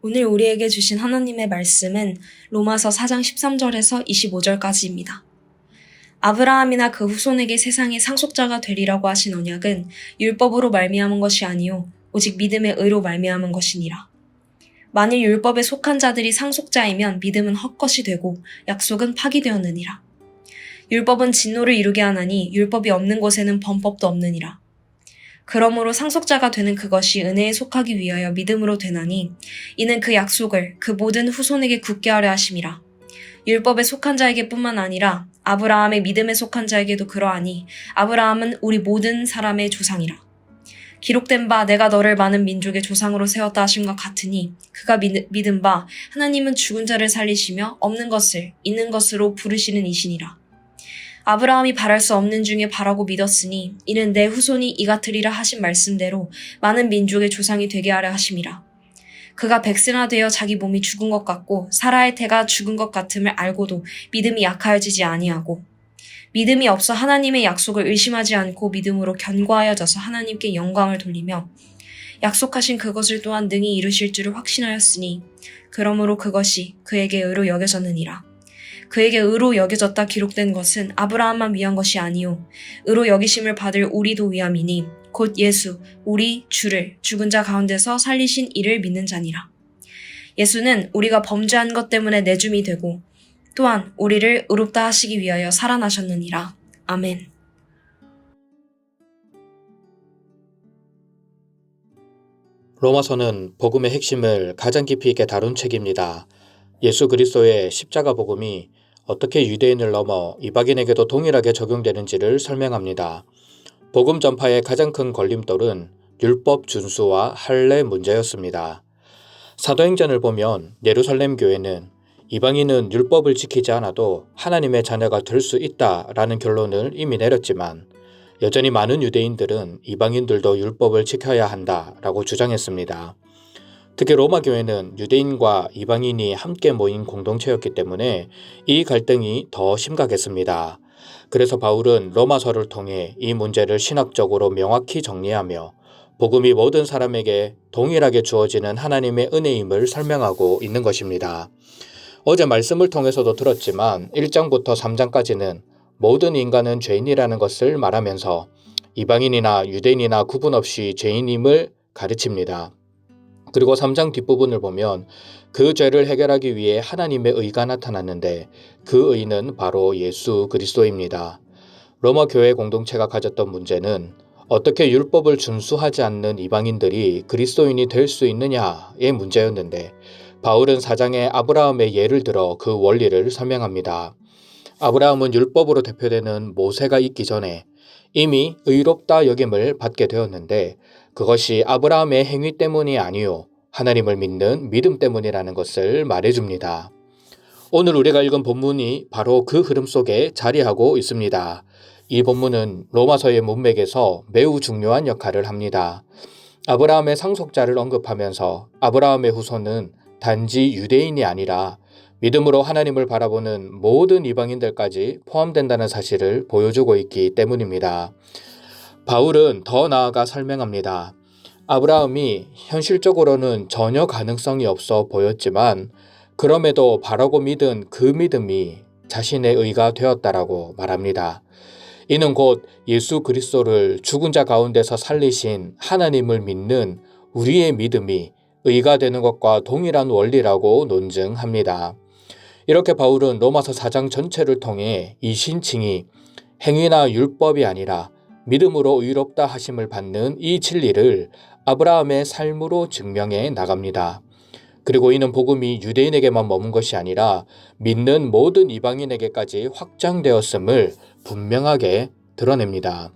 오늘 우리에게 주신 하나님의 말씀은 로마서 4장 13절에서 25절까지입니다. 아브라함이나 그 후손에게 세상의 상속자가 되리라고 하신 언약은 율법으로 말미암은 것이 아니요 오직 믿음의 의로 말미암은 것이니라. 만일 율법에 속한 자들이 상속자이면 믿음은 헛것이 되고 약속은 파기되었느니라. 율법은 진노를 이루게 하나니 율법이 없는 곳에는 범법도 없느니라. 그러므로 상속자가 되는 그것이 은혜에 속하기 위하여 믿음으로 되나니 이는 그 약속을 그 모든 후손에게 굳게 하려 하심이라. 율법에 속한 자에게 뿐만 아니라 아브라함의 믿음에 속한 자에게도 그러하니 아브라함은 우리 모든 사람의 조상이라. 기록된 바 내가 너를 많은 민족의 조상으로 세웠다 하심과 같으니 그가 믿은 바 하나님은 죽은 자를 살리시며 없는 것을 있는 것으로 부르시는 이시니라. 아브라함이 바랄 수 없는 중에 바라고 믿었으니 이는 내 후손이 이 같으리라 하신 말씀대로 많은 민족의 조상이 되게 하려 하심이라. 그가 백세나 되어 자기 몸이 죽은 것 같고 사라의 태가 죽은 것 같음을 알고도 믿음이 약하여지지 아니하고 믿음이 없어 하나님의 약속을 의심하지 않고 믿음으로 견고하여져서 하나님께 영광을 돌리며 약속하신 그것을 또한 능히 이루실 줄을 확신하였으니 그러므로 그것이 그에게 의로 여겨졌느니라. 그에게 의로 여겨졌다 기록된 것은 아브라함만 위한 것이 아니요 의로 여기심을 받을 우리도 위함이니 곧 예수 우리 주를 죽은 자 가운데서 살리신 이를 믿는 자니라. 예수는 우리가 범죄한 것 때문에 내줌이 되고 또한 우리를 의롭다 하시기 위하여 살아나셨느니라. 아멘. 로마서는 복음의 핵심을 가장 깊이 있게 다룬 책입니다. 예수 그리스도의 십자가 복음이 어떻게 유대인을 넘어 이방인에게도 동일하게 적용되는지를 설명합니다. 복음 전파의 가장 큰 걸림돌은 율법 준수와 할례 문제였습니다. 사도행전을 보면 예루살렘 교회는 이방인은 율법을 지키지 않아도 하나님의 자녀가 될 수 있다라는 결론을 이미 내렸지만 여전히 많은 유대인들은 이방인들도 율법을 지켜야 한다라고 주장했습니다. 특히 로마 교회는 유대인과 이방인이 함께 모인 공동체였기 때문에 이 갈등이 더 심각했습니다. 그래서 바울은 로마서를 통해 이 문제를 신학적으로 명확히 정리하며 복음이 모든 사람에게 동일하게 주어지는 하나님의 은혜임을 설명하고 있는 것입니다. 어제 말씀을 통해서도 들었지만 1장부터 3장까지는 모든 인간은 죄인이라는 것을 말하면서 이방인이나 유대인이나 구분 없이 죄인임을 가르칩니다. 그리고 3장 뒷부분을 보면 그 죄를 해결하기 위해 하나님의 의가 나타났는데 그 의는 바로 예수 그리스도입니다. 로마 교회 공동체가 가졌던 문제는 어떻게 율법을 준수하지 않는 이방인들이 그리스도인이 될 수 있느냐의 문제였는데 바울은 4장에 아브라함의 예를 들어 그 원리를 설명합니다. 아브라함은 율법으로 대표되는 모세가 있기 전에 이미 의롭다 여김을 받게 되었는데 그것이 아브라함의 행위 때문이 아니요 하나님을 믿는 믿음 때문이라는 것을 말해줍니다. 오늘 우리가 읽은 본문이 바로 그 흐름 속에 자리하고 있습니다. 이 본문은 로마서의 문맥에서 매우 중요한 역할을 합니다. 아브라함의 상속자를 언급하면서 아브라함의 후손은 단지 유대인이 아니라 믿음으로 하나님을 바라보는 모든 이방인들까지 포함된다는 사실을 보여주고 있기 때문입니다. 바울은 더 나아가 설명합니다. 아브라함이 현실적으로는 전혀 가능성이 없어 보였지만 그럼에도 바라고 믿은 그 믿음이 자신의 의가 되었다라고 말합니다. 이는 곧 예수 그리스도를 죽은 자 가운데서 살리신 하나님을 믿는 우리의 믿음이 의가 되는 것과 동일한 원리라고 논증합니다. 이렇게 바울은 로마서 4장 전체를 통해 이 신칭이 행위나 율법이 아니라 믿음으로 의롭다 하심을 받는 이 진리를 아브라함의 삶으로 증명해 나갑니다. 그리고 이는 복음이 유대인에게만 머문 것이 아니라 믿는 모든 이방인에게까지 확장되었음을 분명하게 드러냅니다.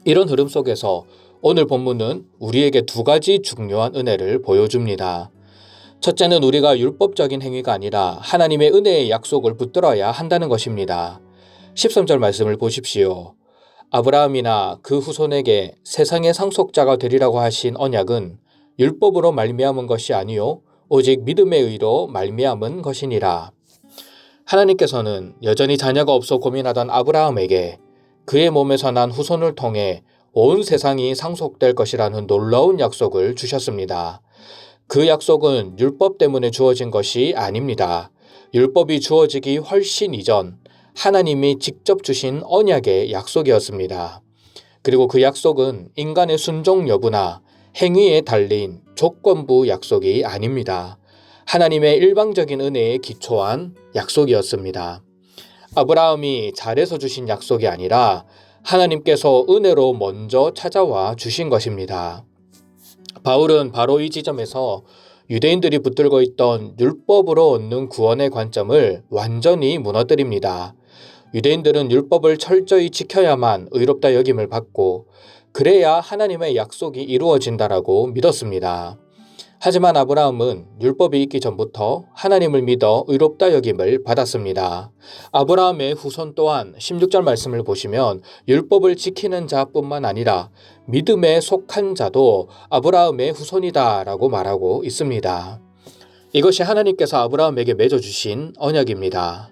이런 흐름 속에서 오늘 본문은 우리에게 두 가지 중요한 은혜를 보여줍니다. 첫째는 우리가 율법적인 행위가 아니라 하나님의 은혜의 약속을 붙들어야 한다는 것입니다. 13절 말씀을 보십시오. 아브라함이나 그 후손에게 세상의 상속자가 되리라고 하신 언약은 율법으로 말미암은 것이 아니요 오직 믿음의 의로 말미암은 것이니라. 하나님께서는 여전히 자녀가 없어 고민하던 아브라함에게 그의 몸에서 난 후손을 통해 온 세상이 상속될 것이라는 놀라운 약속을 주셨습니다. 그 약속은 율법 때문에 주어진 것이 아닙니다. 율법이 주어지기 훨씬 이전 하나님이 직접 주신 언약의 약속이었습니다. 그리고 그 약속은 인간의 순종 여부나 행위에 달린 조건부 약속이 아닙니다. 하나님의 일방적인 은혜에 기초한 약속이었습니다. 아브라함이 잘해서 주신 약속이 아니라 하나님께서 은혜로 먼저 찾아와 주신 것입니다. 바울은 바로 이 지점에서 유대인들이 붙들고 있던 율법으로 얻는 구원의 관점을 완전히 무너뜨립니다. 유대인들은 율법을 철저히 지켜야만 의롭다 여김을 받고 그래야 하나님의 약속이 이루어진다라고 믿었습니다. 하지만 아브라함은 율법이 있기 전부터 하나님을 믿어 의롭다 여김을 받았습니다. 아브라함의 후손 또한 16절 말씀을 보시면 율법을 지키는 자뿐만 아니라 믿음에 속한 자도 아브라함의 후손이다라고 말하고 있습니다. 이것이 하나님께서 아브라함에게 맺어주신 언약입니다.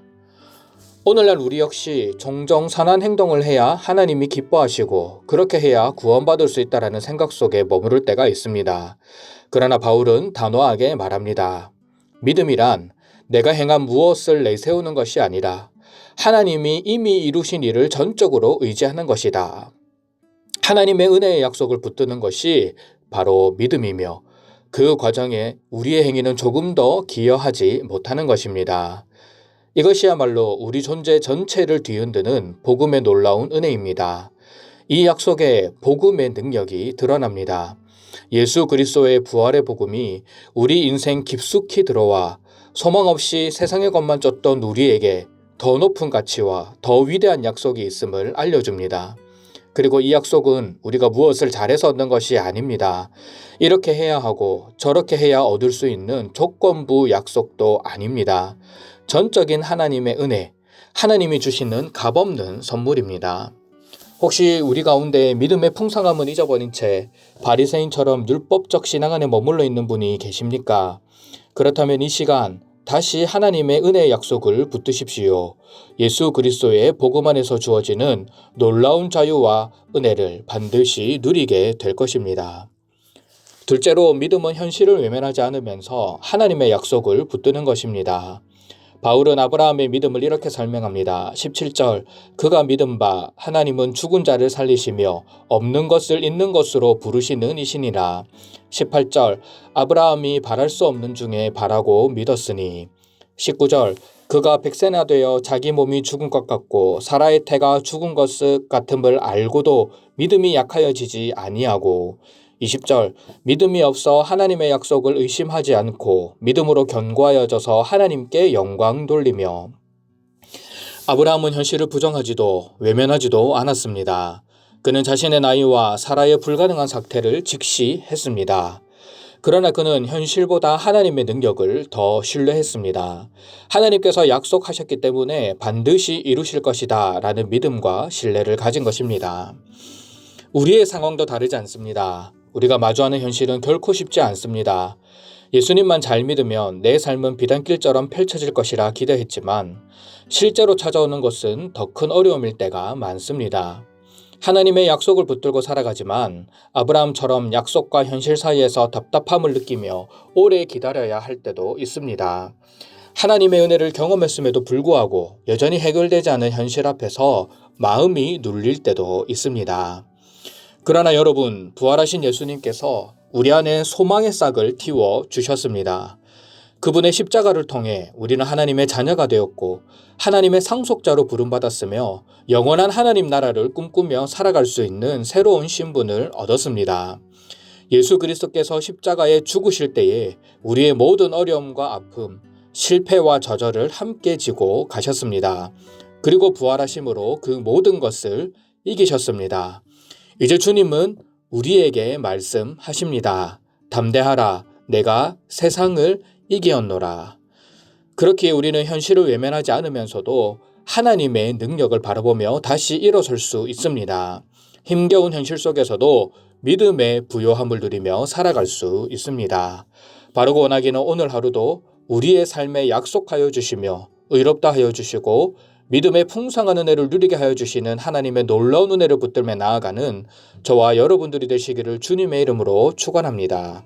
오늘날 우리 역시 종종 선한 행동을 해야 하나님이 기뻐하시고 그렇게 해야 구원받을 수 있다라는 생각 속에 머무를 때가 있습니다. 그러나 바울은 단호하게 말합니다. 믿음이란 내가 행한 무엇을 내세우는 것이 아니라 하나님이 이미 이루신 일을 전적으로 의지하는 것이다. 하나님의 은혜의 약속을 붙드는 것이 바로 믿음이며 그 과정에 우리의 행위는 조금 더 기여하지 못하는 것입니다. 이것이야말로 우리 존재 전체를 뒤흔드는 복음의 놀라운 은혜입니다. 이 약속에 복음의 능력이 드러납니다. 예수 그리스도의 부활의 복음이 우리 인생 깊숙이 들어와 소망 없이 세상의 것만 쫓던 우리에게 더 높은 가치와 더 위대한 약속이 있음을 알려줍니다. 그리고 이 약속은 우리가 무엇을 잘해서 얻는 것이 아닙니다. 이렇게 해야 하고 저렇게 해야 얻을 수 있는 조건부 약속도 아닙니다. 전적인 하나님의 은혜, 하나님이 주시는 값없는 선물입니다. 혹시 우리 가운데 믿음의 풍성함을 잊어버린 채 바리새인처럼 율법적 신앙 안에 머물러 있는 분이 계십니까? 그렇다면 이 시간 다시 하나님의 은혜의 약속을 붙드십시오. 예수 그리스도의 복음 안에서 주어지는 놀라운 자유와 은혜를 반드시 누리게 될 것입니다. 둘째로 믿음은 현실을 외면하지 않으면서 하나님의 약속을 붙드는 것입니다. 바울은 아브라함의 믿음을 이렇게 설명합니다. 17절 그가 믿은 바 하나님은 죽은 자를 살리시며 없는 것을 있는 것으로 부르시는 이시니라. 18절 아브라함이 바랄 수 없는 중에 바라고 믿었으니. 19절 그가 백세나 되어 자기 몸이 죽은 것 같고 사라의 태가 죽은 것 같음을 알고도 믿음이 약하여지지 아니하고. 20절 믿음이 없어 하나님의 약속을 의심하지 않고 믿음으로 견고하여져서 하나님께 영광 돌리며. 아브라함은 현실을 부정하지도 외면하지도 않았습니다. 그는 자신의 나이와 사라의 불가능한 사태를 직시했습니다. 그러나 그는 현실보다 하나님의 능력을 더 신뢰했습니다. 하나님께서 약속하셨기 때문에 반드시 이루실 것이다 라는 믿음과 신뢰를 가진 것입니다. 우리의 상황도 다르지 않습니다. 우리가 마주하는 현실은 결코 쉽지 않습니다. 예수님만 잘 믿으면 내 삶은 비단길처럼 펼쳐질 것이라 기대했지만 실제로 찾아오는 것은 더 큰 어려움일 때가 많습니다. 하나님의 약속을 붙들고 살아가지만 아브라함처럼 약속과 현실 사이에서 답답함을 느끼며 오래 기다려야 할 때도 있습니다. 하나님의 은혜를 경험했음에도 불구하고 여전히 해결되지 않은 현실 앞에서 마음이 눌릴 때도 있습니다. 그러나 여러분, 부활하신 예수님께서 우리 안에 소망의 싹을 틔워 주셨습니다. 그분의 십자가를 통해 우리는 하나님의 자녀가 되었고 하나님의 상속자로 부름받았으며 영원한 하나님 나라를 꿈꾸며 살아갈 수 있는 새로운 신분을 얻었습니다. 예수 그리스도께서 십자가에 죽으실 때에 우리의 모든 어려움과 아픔, 실패와 좌절을 함께 지고 가셨습니다. 그리고 부활하심으로 그 모든 것을 이기셨습니다. 이제 주님은 우리에게 말씀하십니다. 담대하라, 내가 세상을 이기었노라. 그렇기에 우리는 현실을 외면하지 않으면서도 하나님의 능력을 바라보며 다시 일어설 수 있습니다. 힘겨운 현실 속에서도 믿음의 부요함을 누리며 살아갈 수 있습니다. 바르고 원하기는 오늘 하루도 우리의 삶에 약속하여 주시며 의롭다 하여 주시고 믿음의 풍성한 은혜를 누리게 하여 주시는 하나님의 놀라운 은혜를 붙들며 나아가는 저와 여러분들이 되시기를 주님의 이름으로 축원합니다.